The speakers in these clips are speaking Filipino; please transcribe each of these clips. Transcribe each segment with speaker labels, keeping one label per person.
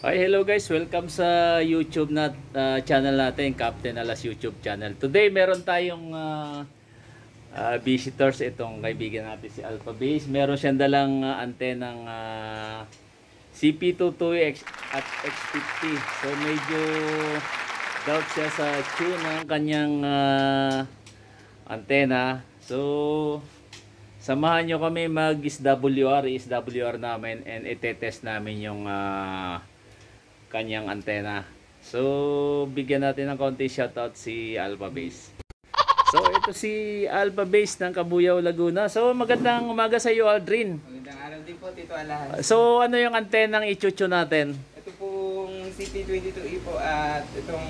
Speaker 1: Hi, hello guys. Welcome sa YouTube channel natin, Captain Alas YouTube channel. Today, meron tayong visitors. Itong kaibigan natin si Alpha Base. Meron siyang dalang antenang CP22 at X50. So, medyo doubt siya sa tune ng kanyang antena. So, samahan nyo kami mag-SWR namin and itetest namin yung kanyang antena. So, bigyan natin ng konti shoutout si Alpha Base. So, ito si Alpha Base ng Cabuyao, Laguna. So, magandang umaga sa iyo, Aldrin.
Speaker 2: Magandang araw din po, Tito Alahas.
Speaker 1: So, ano yung antenang ichuchu natin?
Speaker 2: Ito pong CP22E po at itong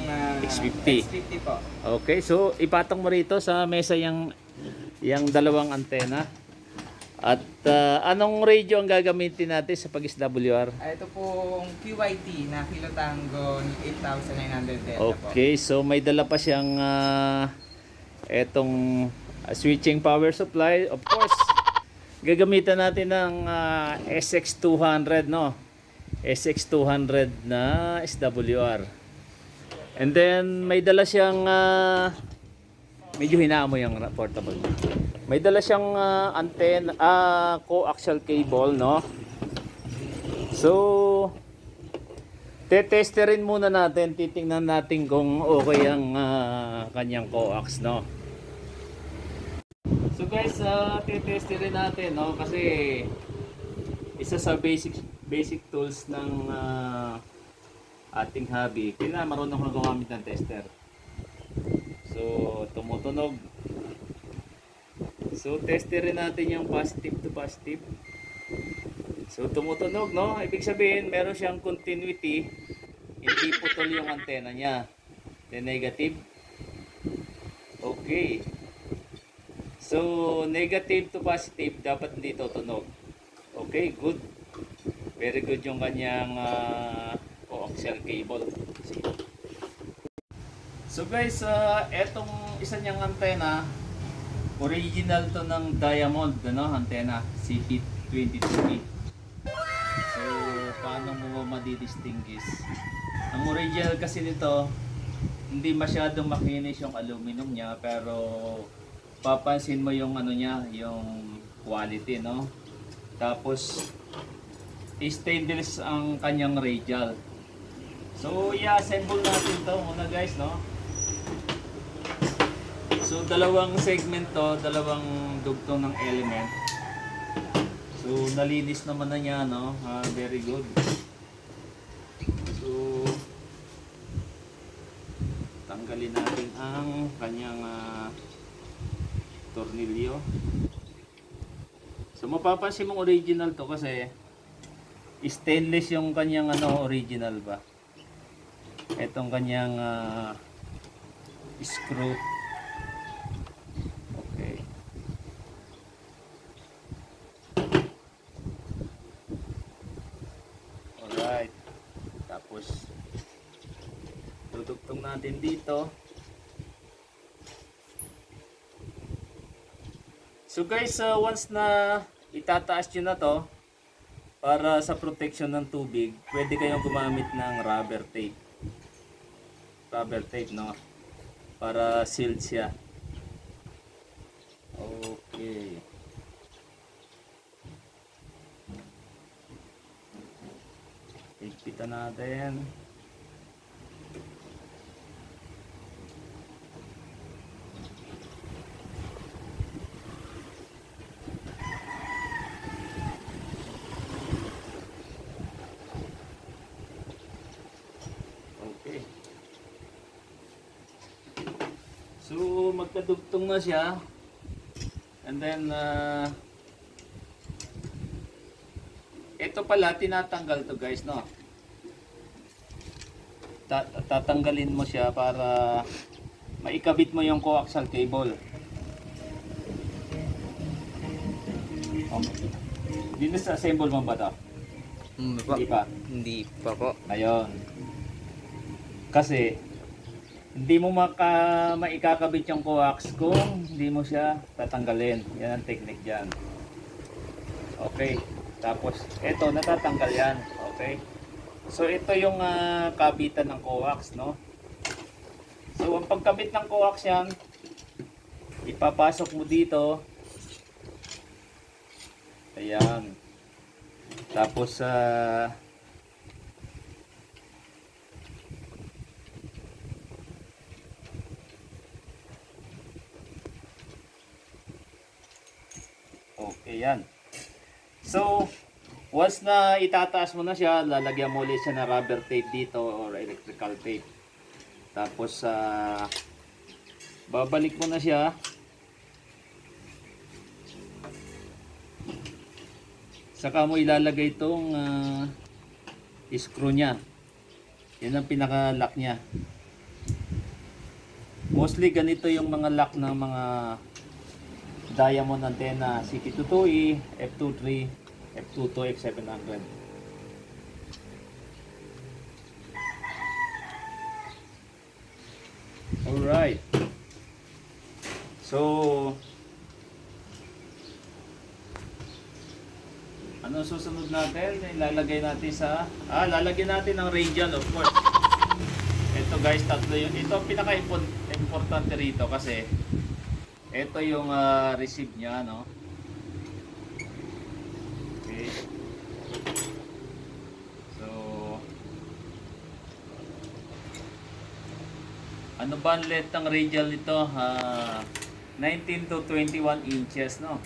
Speaker 1: X50.
Speaker 2: X50 po.
Speaker 1: Okay, so ipatong mo rito sa mesa yung dalawang antena. At anong radio ang gagamitin natin sa pag-SWR?
Speaker 2: Ito pong QYT na Kilo Tango 8900 Delta po.
Speaker 1: Okay, so may dala pa siyang etong switching power supply. Of course, gagamitan natin ng SX200, no? SX200 na SWR. And then may dala siyang medyo hinamo yung portable. May dala siyang antenna, coaxial cable, no? So, tetesterin muna natin, titingnan natin kung okay ang kanyang coax, no? So guys, tetesterin natin, no? Kasi isa sa basic tools ng ating hobby, kailangan marunong na gumamit ng tester. So, tumutunog. So, testerin natin yung positive to positive. So, tumutunog, no? Ibig sabihin, meron siyang continuity. Hindi putol yung antena niya. Then, negative. Okay. So, negative to positive, dapat hindi tutunog. Okay, good. Very good yung kanyang coaxial cable. See? So, guys, etong isa niyang antena, original to ng Diamond, ano, antena CP22E. So, paano mo madidistinguish? Ang original kasi nito, hindi masyadong makinis yung aluminum niya, pero papansin mo yung ano niya, yung quality, no? Tapos, stainless ang kanyang radial. So, i-assemble natin to muna, guys, no? So, dalawang segment to, dalawang dugtong ng element. So, nalinis naman na niya, no? Very good. So, tanggalin natin ang kanyang tornilyo. So, mapapansin mong original to kasi stainless yung kanyang original ba. Itong kanyang screw. Alright. Tapos dudugtong natin dito. So guys, once na itataas nyo na to para sa protection ng tubig, pwede kayong gumamit ng rubber tape. Rubber tape, no? Para sealed siya. Okay. Higpitan natin. Okay. So, magkadugtong na siya. And then, ito pala, tinatanggal to guys, no? Tatanggalin mo siya para maikabit mo yung coaxial cable. Okay. Dinisassemble mo ba to? Hindi pa?
Speaker 2: Hindi pa po.
Speaker 1: Ayun. Kasi, hindi mo maikakabit yung coax kung hindi mo siya tatanggalin. Yan ang technique dyan. Okay. Tapos, eto, natatanggal yan. Okay. So ito yung kabitan ng coax, no? So ang pagkabit ng coax yan, ipapasok mo dito. Ayan. Tapos okay yan. So once na itataas mo na siya, lalagyan mo ulit siya ng rubber tape dito or electrical tape. Tapos babalik mo na siya. Saka mo ilalagay itong screw niya. Yan ang pinaka-lock niya. Mostly ganito yung mga lock ng mga diamond antenna CP22E, F23, F22, F700. Alright. So, ano susunod natin? Ilalagay natin sa lalagyan natin ng radial, of course. Ito guys, tatlo yun. Ito ang pinaka-importante rito kasi ito yung receive niya, no? Okay. So, ano ba ang length ng radial nito? 19 to 21 inches, no?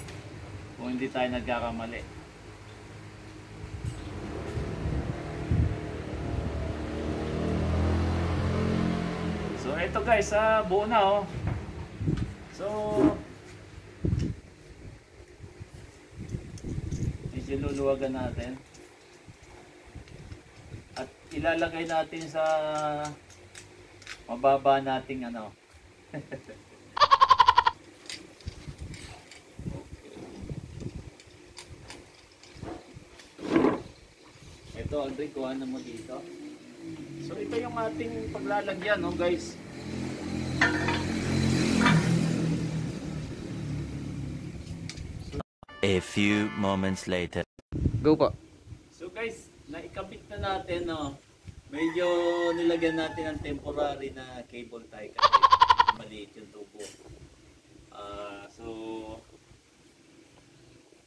Speaker 1: Kung hindi tayo nagkakamali. So ito guys, buo na oh. So medyo luluwagan natin. At ilalagay natin sa mababa nating ano. Ito Aldrin, kuha na mo dito. So ito yung ating paglalagyan, no guys.
Speaker 3: A few moments later.
Speaker 2: Go po.
Speaker 1: So guys, naikabit na natin, no. Medyo nilagyan natin ng temporary na cable tie kasi maliit yung tubo. So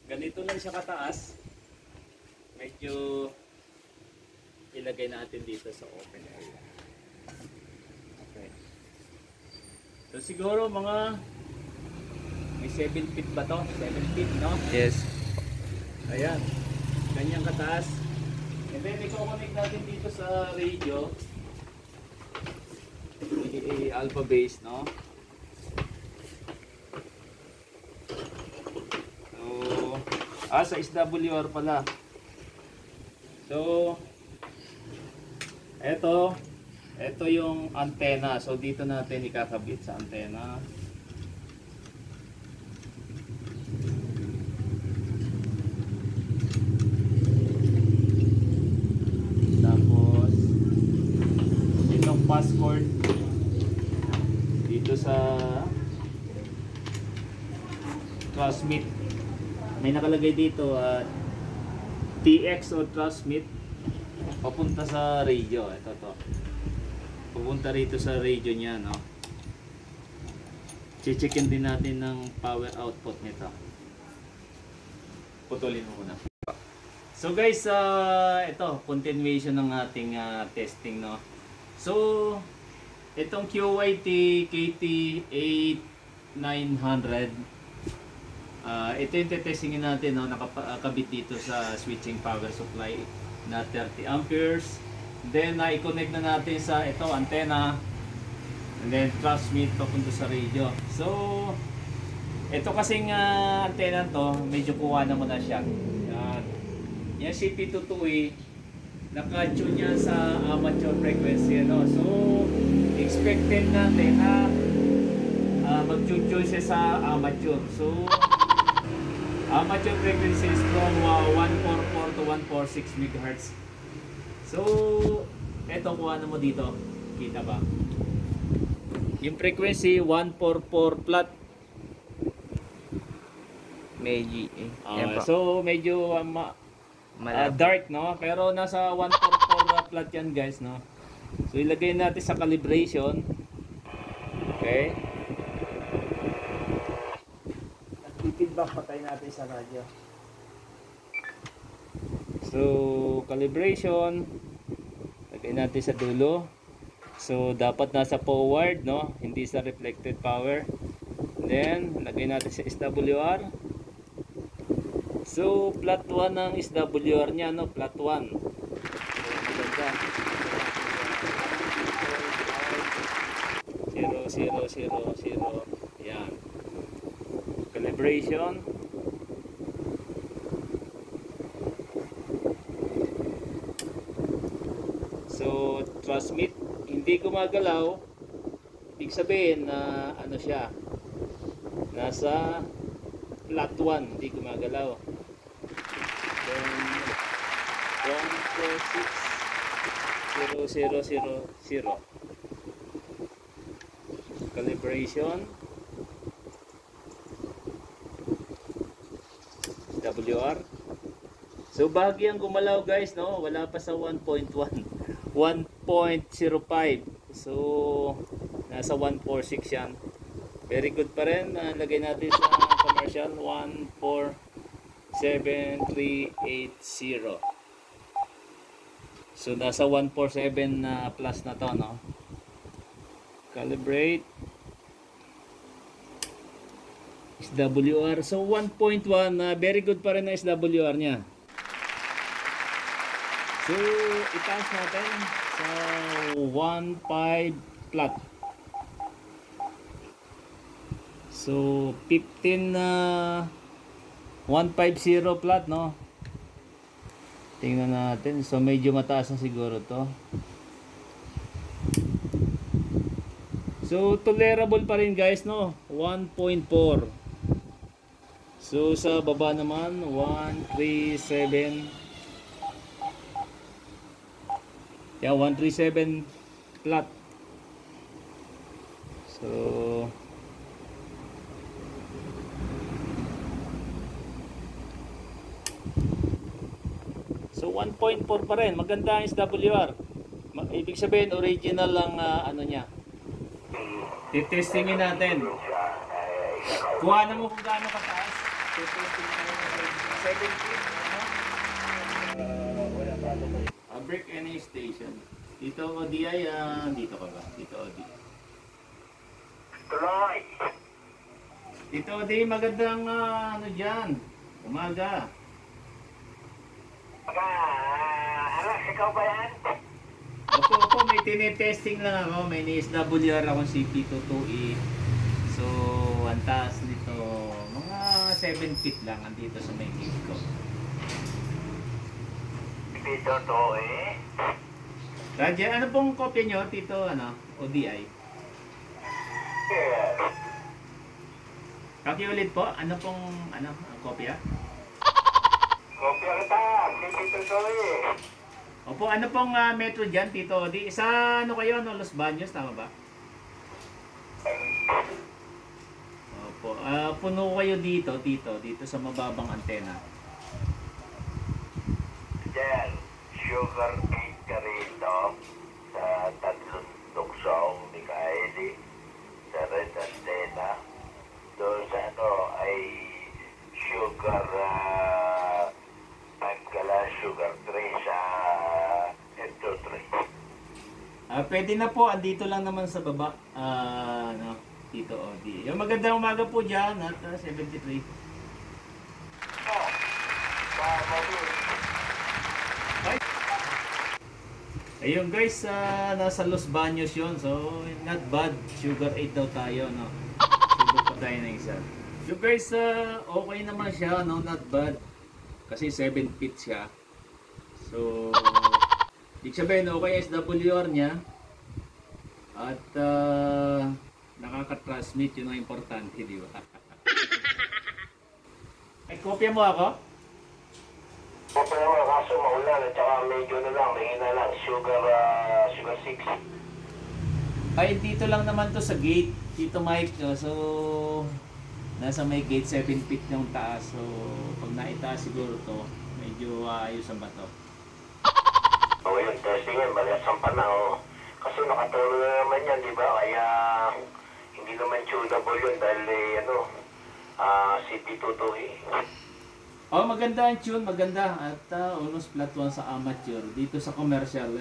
Speaker 1: ganito lang siya kataas. Medyo ilagay natin dito sa open area. Okay. So siguro mga may 7 feet ba to? 7 feet, no?
Speaker 2: Yes.
Speaker 1: Ayan. Ganyang kataas. And then i-connect natin dito sa radio. Alpha base, no? So, sa SWR pala. So, ito yung antenna. So, dito natin ikakabit sa antenna. Tapos, itong passcord dito sa transmit. May nakalagay dito TX o transmit papunta sa radio. Ito to. Pupunta rito sa radio niya, no. Checkin din natin ng power output nito. Putulin mo muna. So guys, ito continuation ng ating testing, no. So itong QYT KT8900, ito yung tetestingin natin, no, nakakabit dito sa switching power supply na 30 amperes. Then i-connect na natin sa ito antenna, and then transmit papunta sa radio. So ito kasing antenna to, medyo kuha na muna siya. Yan CP22E, naka-tune yan sa amateur frequency, no? So expected natin na mag-tune siya sa amateur. So amateur frequency is from 144 to 146 MHz. So eto, kuha na mo dito, kita ba? Yung frequency 144 flat.
Speaker 2: Medyo yan po.
Speaker 1: So medyo dark, no? Pero nasa 144 flat yan guys, no? So ilagay natin sa calibration. Okay. At feedback patay natin sa radyo. So calibration, lagay natin sa dulo. So dapat nasa forward, no? Hindi sa reflected power. Then lagay natin sa SWR. So flat 1 ang SWR niya, no? Flat 1. So, 0, 0, 0, 0. Yan. Calibration. So transmit, hindi gumagalaw. Ibig sabihin na ano siya, nasa flat 1, hindi gumagalaw. Then 1460000. Calibration. WR. So bahagyang gumalaw guys, no? Wala pa sa 1.1. 1.05. So nasa 146 yan. Very good pa rin. Lagay natin sa commercial 147380. So nasa 147 na plus na to, no? Calibrate. SWR. So 1.1, very good pa rin na SWR niya. So itaas natin sa 1.5 flat. So 15 na 150 flat, no? Tingnan natin. So medyo mataas na siguro to. So tolerable pa rin guys, no? 1.4. So sa baba naman 137. Yeah, 137 flat. So 1.4 pa rin. Maganda ang SWR. Ibig sabihin original ang ano niya. Titestingin natin. Kuha na mo kung gaano kataas. Titestingin natin. 7 feet. Break any station. Dito ODI, dito ka ba? Dito ODI. Dito ODI, magandang ano dyan. Umaga.
Speaker 4: Anak, ikaw ba yan?
Speaker 1: Opo, may tinetesting lang ako. May ni-SWR akong CP22E. So, ang taas nito, mga 7 feet lang andito sa may gate ko.
Speaker 4: Tito to eh.
Speaker 1: Radya, ano pong kopya nyo, Tito, ODI?
Speaker 4: Yeah.
Speaker 1: Kakiulit po, ano pong, ang kopya?
Speaker 4: Kopya kita, Tito to eh.
Speaker 1: Opo, ano pong metro dyan, Tito Odi? Sa ano kayo, Los Baños, tama ba? Opo, puno kayo dito, dito sa mababang antena.
Speaker 4: Diyan, sugar cane ka rito sa tatlong tuksong ni Kaeli sa red antena. Doon sa ay sugar 5 kala, sugar 3 sa M23.
Speaker 1: Pwede na po, andito lang naman sa baba, Tito Odi. Yung magandang umaga po dyan, at 73. Ayun guys, nasa Los Baños yun. So, not bad. Sugar 8 daw tayo, no? Subok pa tayo na isa. So guys, okay naman siya, no? Not bad. Kasi 7 feet siya. So, ibig sabihin, okay SWR niya. At, nakaka-transmit, yun ang importante, di ba? Ay, kopya mo ako?
Speaker 4: Kopya naman, kaso maulan at saka medyo na lang, mahina lang, sugar 6.
Speaker 1: Ay, dito lang naman to sa gate. Dito Mike, no? So nasa may gate 7 feet yung taas. So pag naitaas siguro to, medyo ayos ang bato.
Speaker 4: O yun, testingin, balias ang panahon. Kasi nakatulong na naman yan, di ba? Kaya hindi naman tunable yun dahil CP2
Speaker 1: Oh, maganda ang tune, maganda. At almost flat 1 sa amateur. Dito sa commercial,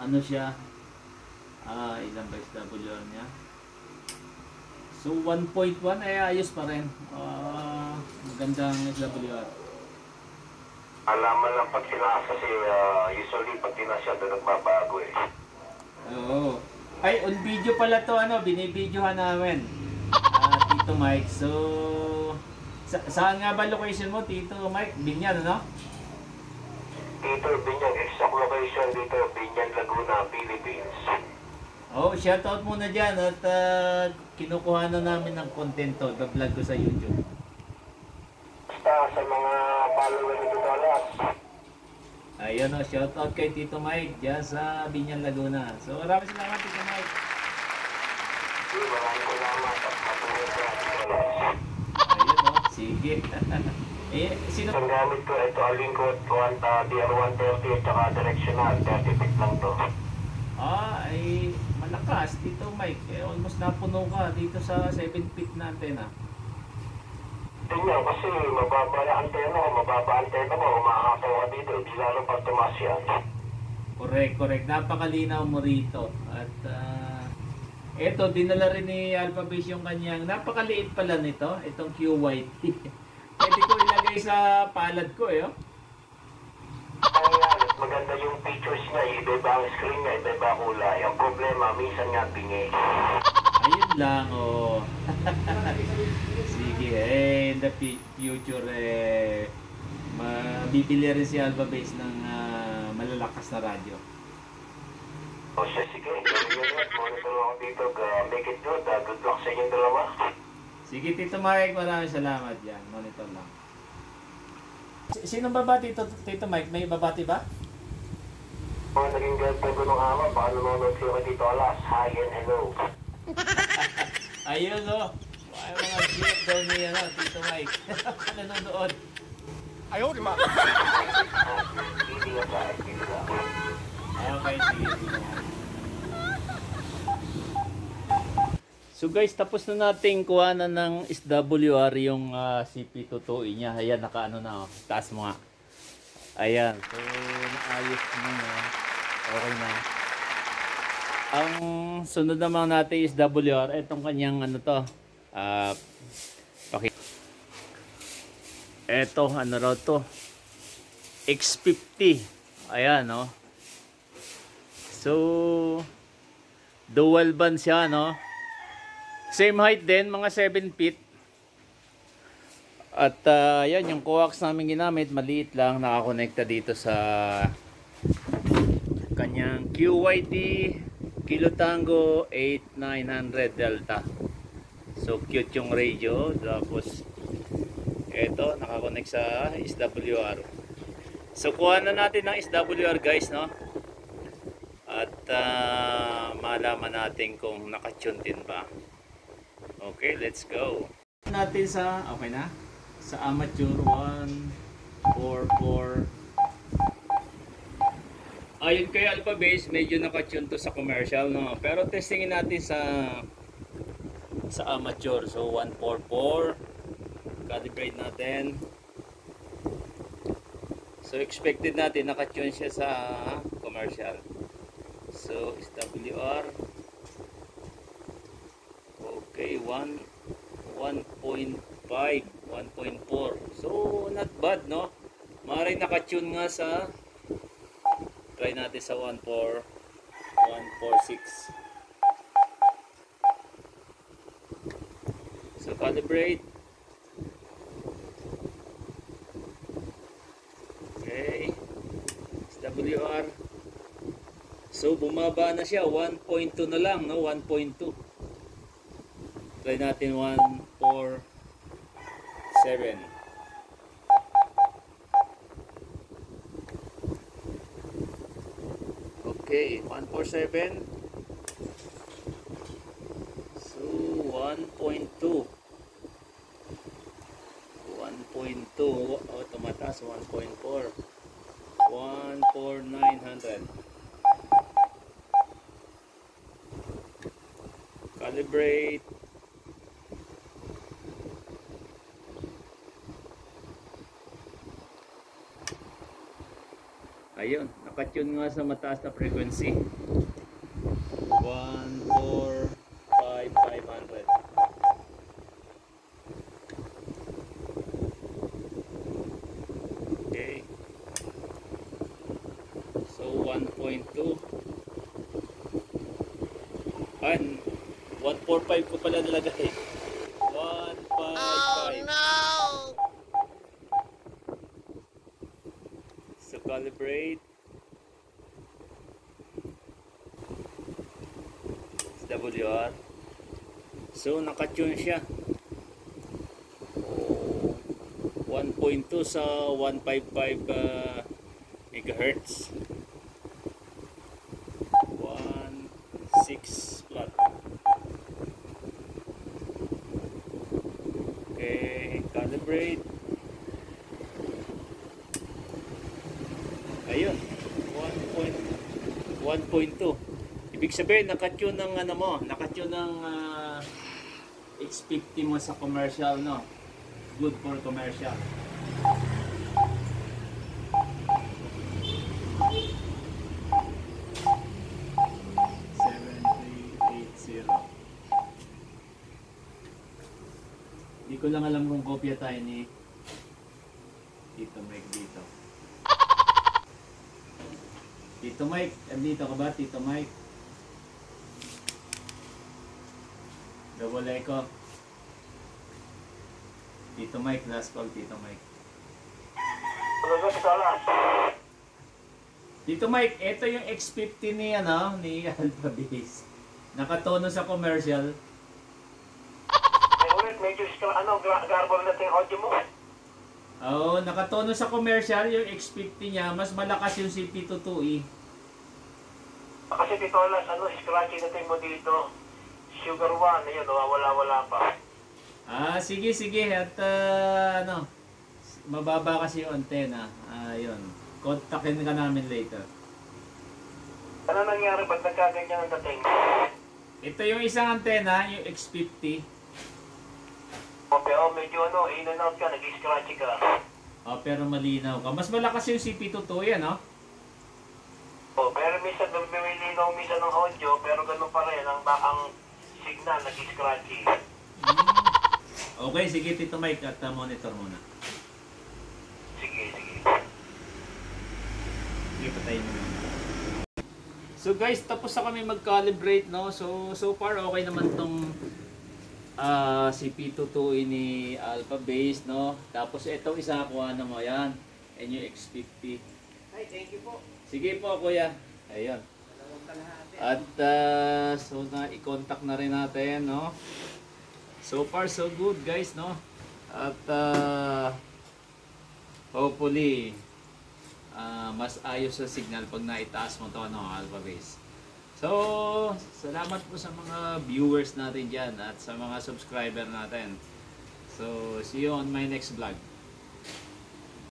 Speaker 1: ano siya? Ilan ba SWR niya? So, 1.1 ay ayos pa rin. Magandang SWR.
Speaker 4: Alaman lang pag tinaas kasi usually pag tinaas yan doon nagbabago eh.
Speaker 1: Oo. Ay, on video pala to, binibidyohan namin. Tito Mike. So, saan nga ba location mo, Tito Mike? Binyan, ano?
Speaker 4: Dito, Binyan, exact location dito, Binyan, Laguna, Philippines.
Speaker 1: Oh, shoutout muna dyan at kinukuha na namin ng content to, vlog ko sa YouTube.
Speaker 4: Basta sa mga follower nito Dallas.
Speaker 1: Ayun o, shoutout kay Tito Mike dyan sa Binyan, Laguna. So, maraming salamat, Tito Mike.
Speaker 4: Maraming salamat at matulog sa ating Dallas.
Speaker 1: Ayun o, sige. Sino?
Speaker 4: Ang gamit ko, ito Alingkot, DR130 at saka directional, 30 feet lang to.
Speaker 1: Ay malakas, Tito Mike. Almost napuno ka dito sa 7 feet na antena.
Speaker 4: Tingnan kasi mababa na antena mo, umahataw ka dito, di lalo pag tumas yan.
Speaker 1: Correct. Napakalinaw mo rito. At eto, dinala rin ni Alphabase yung kanyang, napakaliit pala nito, itong QYT. Pwede ko ilagay sa palad ko oh.
Speaker 4: Kaya at maganda yung pictures niya, iba-iba ang screen niya, iba-iba kulay. Ang problema, minsan nga bingi.
Speaker 1: Ayun lang Sige, in the future mabibili rin si Alphabase ng malalakas na radyo.
Speaker 4: O siya, sige, gawin nyo yan. Monitor ako dito, make it good. Good luck sa inyong dalawa.
Speaker 1: Sige, Tito Mike, maraming salamat yan. Monitor lang. Sinong babati, Tito Mike? May babati ba?
Speaker 4: Mga naging girlfriend ko nung ama, baka nanonood kayo kay Tito Alas. Hi and hello.
Speaker 1: Ayun ay mga jeep daw niya Tito Mike. Nanonood.
Speaker 4: Ayaw, di ma. Hindi nga tayo, hindi nga.
Speaker 1: Okay, sige. So guys, tapos na nating kuhanan ng SWR yung CP2 niya. Ayan, nakaano na taas mo nga. Ayan, so naayos na. Okay na. Ang sunod naman natin is SWR. Itong kanyang Ito, ano raw to? X50. Ayan, So, dual band siya, Same height din, mga 7 feet. At yan, yung coax namin ginamit, maliit lang, nakakonekta dito sa kanyang QYT Kilo Tango 8900 Delta. So cute yung radio. Tapos eto, nakakonect sa SWR. So kuha na natin ng SWR guys, at malaman natin kung nakatune din ba. Okay, let's go. Natin sa, okay na? Sa amateur 144. Ayon kay Alphabase, medyo nakatune to sa commercial, Pero testingin natin sa amateur. So 144. Calibrate natin. So expected natin nakatune siya sa commercial. So SWR. Okay, 1.5, 1.4. So, not bad, Maaaring nakatune nga sa, try natin sa 1.4, 1.46. So, calibrate. Okay. SWR. So, bumaba na siya. 1.2 na lang, 1.2. Try natin 147. Okay, 147. So 1.2. 1.2. Oh, tumataas 1.4. 14900. Calibrate. Ayun, nakatune nga sa mataas na frequency. 145,500. Okay. So 1.2. Ay, 145 ko pala nilagay. 155. So calibrate. WR. So nakatune siya. 1.2 sa 155 megahertz. 1.6 flat. Okay, calibrate. Ayun, 1.2. Ibig sabihin, nakatune ng ano mo, nakatune ng X50 mo sa commercial, no? Good for commercial. Hindi ko lang alam kung kopya tayo ni Tito Mike dito. Tito Mike, andito ka ba, Tito Mike? Double echo. Tito Mike, last call, Tito Mike. Tito Mike, ito yung X50 ni ano, ni Alpha Base. Nakatono sa commercial.
Speaker 4: Medyo garble natin yung audio mo.
Speaker 1: Oo, nakatono sa commercial yung X50 niya, mas malakas yung CP22E.
Speaker 4: Kasi Tito Las, scratchy natin mo dito. Sugar 1, ayun, wala pa.
Speaker 1: Sige, at ano, mababa kasi yung antena. Yun, kontakin ka namin later.
Speaker 4: Ano nangyari ba't nagkaganyan ang dating?
Speaker 1: Ito yung isang antena, yung X50.
Speaker 4: Okay, medyo in and out ka, nag-scratchy ka.
Speaker 1: Pero malinaw ka. Mas malakas yung CP22 yan, no?
Speaker 4: Pero minsan lumilinaw minsan ng audio, pero ganun pa rin, ang signal nag-scratchy.
Speaker 1: Okay, sige Tito Mike, at monitor muna.
Speaker 4: Sige.
Speaker 1: Sige, patayin mo muna. So guys, tapos na kami mag-calibrate, no? So far okay naman tong CP22 ni Alpha Base, no? Tapos ito isa kuha na mo yan. NU-X50.
Speaker 2: Ay, thank you po.
Speaker 1: Sige po kuya. Ayun. At so na i-contact na rin natin, no? So far so good guys, no? At hopefully mas ayos sa signal pag naitaas mo to, no, Alpha Base. So salamat po sa mga viewers natin dyan at sa mga subscriber natin. So see you on my next vlog.